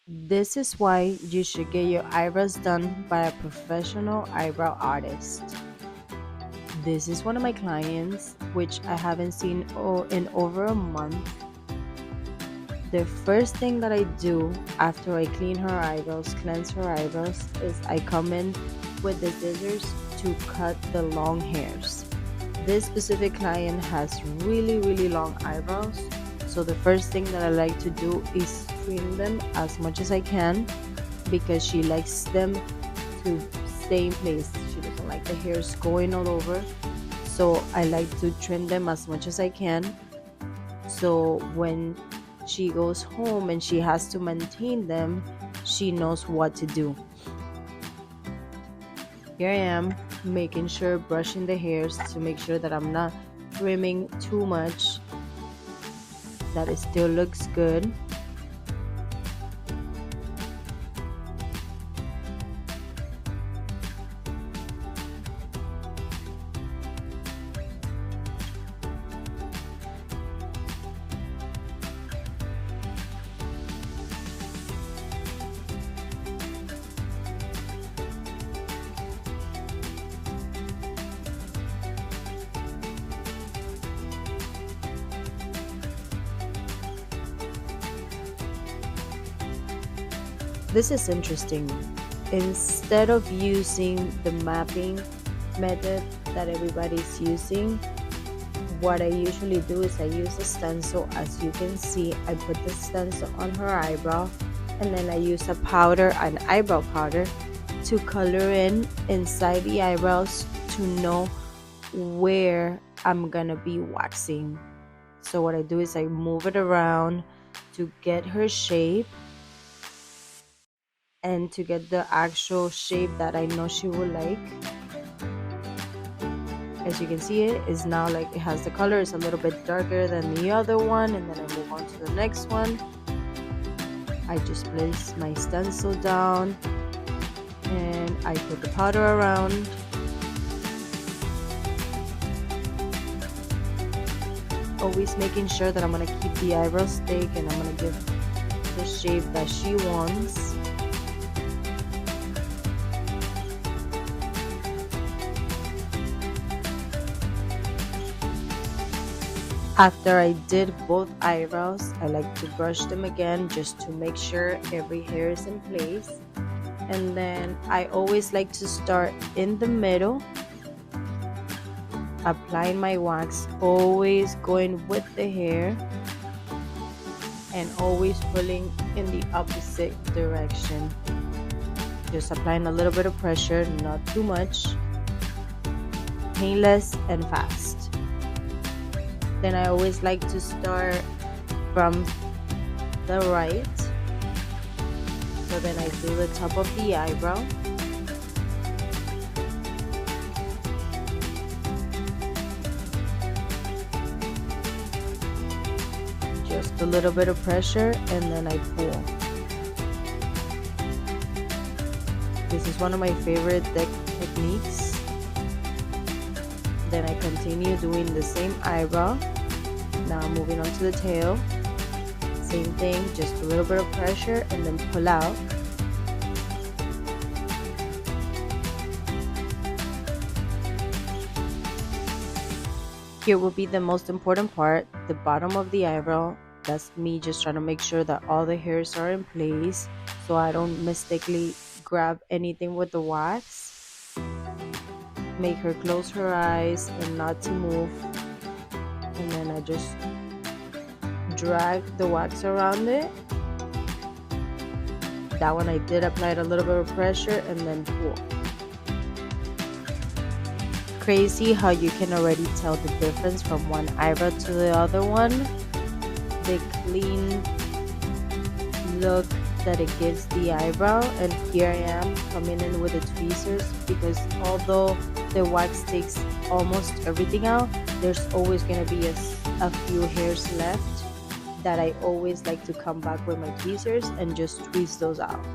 This is why you should get your eyebrows done by a professional eyebrow artist. This is one of my clients, which I haven't seen in over a month. The first thing that I do after I clean her eyebrows, cleanse her eyebrows, is I come in with the scissors to cut the long hairs. This specific client has really, really long eyebrows, so the first thing that I like to do is trim them as much as I can because she likes them to stay in place. She doesn't like the hairs going all over, so I like to trim them as much as I can. So when she goes home and she has to maintain them, she knows what to do. Here I am making sure, brushing the hairs to make sure that I'm not trimming too much, that it still looks good. This is interesting. Instead of using the mapping method that everybody's using, what I usually do is I use a stencil. As you can see, I put the stencil on her eyebrow, and then I use a powder, an eyebrow powder, to color in inside the eyebrows to know where I'm gonna be waxing. So what I do is I move it around to get her shape and to get the actual shape that I know she will like. As you can see, it is now like it has the color. It's a little bit darker than the other one, and then I move on to the next one. I just place my stencil down and I put the powder around. Always making sure that I'm gonna keep the eyebrows thick and I'm gonna give the shape that she wants. After I did both eyebrows, I like to brush them again just to make sure every hair is in place. And then I always like to start in the middle, applying my wax, always going with the hair and always pulling in the opposite direction. Just applying a little bit of pressure, not too much, painless and fast. Then I always like to start from the right. So then I do the top of the eyebrow. Just a little bit of pressure and then I pull. This is one of my favorite techniques. Then I continue doing the same eyebrow. Now moving on to the tail. Same thing, just a little bit of pressure and then pull out. Here will be the most important part, the bottom of the eyebrow. That's me just trying to make sure that all the hairs are in place so I don't mistakenly grab anything with the wax. Make her close her eyes and not to move, and then I just drag the wax around it. That one I did apply a little bit of pressure and then pull. Crazy how you can already tell the difference from one eyebrow to the other one. The clean look that it gives the eyebrow. And here I am coming in with the tweezers because although the wax takes almost everything out, there's always going to be a few hairs left that I always like to come back with my tweezers and just tweeze those out.